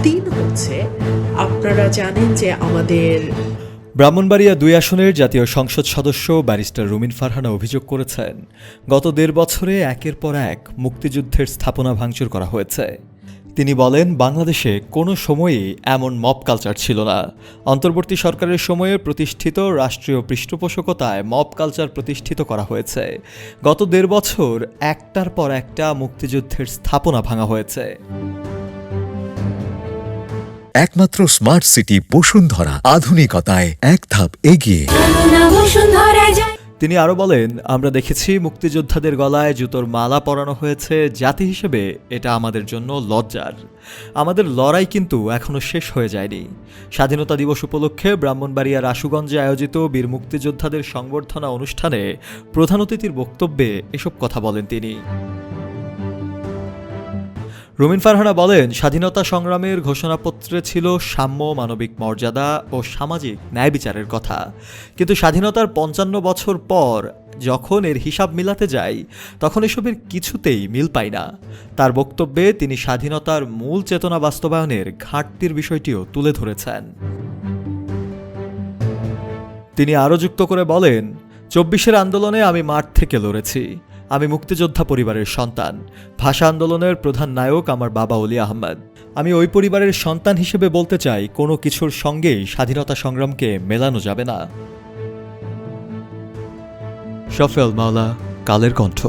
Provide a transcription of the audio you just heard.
3 হচ্ছে, আপনারা জানেন যে আমাদের ব্রাহ্মণবাড়িয়া 2 আসনের জাতীয় সংসদ সদস্য ব্যারিস্টার রুমিন ফারহানা অভিযোগ করেছেন, গত 1.5 বছরে একের পর এক মুক্তিযুদ্ধের স্থাপনা ভাঙচুর করা হয়েছে। তিনি বলেন, বাংলাদেশে কোনো সময়ই এমন মব কালচার ছিল না। অন্তর্বর্তী সরকারের সময়ে প্রতিষ্ঠিত রাষ্ট্রীয় পৃষ্ঠপোষকতায় মব কালচার প্রতিষ্ঠিত করা হয়েছে। গত 1.5 বছর একটার পর একটা মুক্তিযুদ্ধের স্থাপনা ভাঙা হয়েছে। একমাত্র স্মার্ট সিটি বসুন্ধরা, আধুনিকতায় এক ধাপ এগিয়ে। তিনি আরও বলেন, আমরা দেখেছি মুক্তিযোদ্ধাদের গলায় জুতোর মালা পরানো হয়েছে। জাতি হিসেবে এটা আমাদের জন্য লজ্জার। আমাদের লড়াই কিন্তু এখনও শেষ হয়ে যায়নি। স্বাধীনতা দিবস উপলক্ষে ব্রাহ্মণবাড়িয়ার আশুগঞ্জে আয়োজিত বীর মুক্তিযোদ্ধাদের সংবর্ধনা অনুষ্ঠানে প্রধান অতিথির বক্তব্যে এসব কথা বলেন তিনি। রুমিন ফারহানা বলেন, স্বাধীনতা সংগ্রামের ঘোষণাপত্রে ছিল সাম্য, মানবিক মর্যাদা ও সামাজিক ন্যায় বিচারের কথা। কিন্তু স্বাধীনতার 55 বছর পর যখন এর হিসাব মিলাতে যাই, তখন এসবের কিছুতেই মিল পাই না। তার বক্তব্যে তিনি স্বাধীনতার মূল চেতনা বাস্তবায়নের ঘাটতির বিষয়টিও তুলে ধরেছেন। তিনি আরও যুক্ত করে বলেন, 24-এর আন্দোলনে আমি মাঠ থেকে লড়েছি। আমি মুক্তিযোদ্ধা পরিবারের সন্তান। ভাষা আন্দোলনের প্রধান নায়ক আমার বাবা অলি আহমেদ। আমি ওই পরিবারের সন্তান হিসেবে বলতে চাই, কোনো কিছুর সঙ্গেই স্বাধীনতা সংগ্রামকে মেলানো যাবে না। শফেল মাওলা, কালের কণ্ঠ।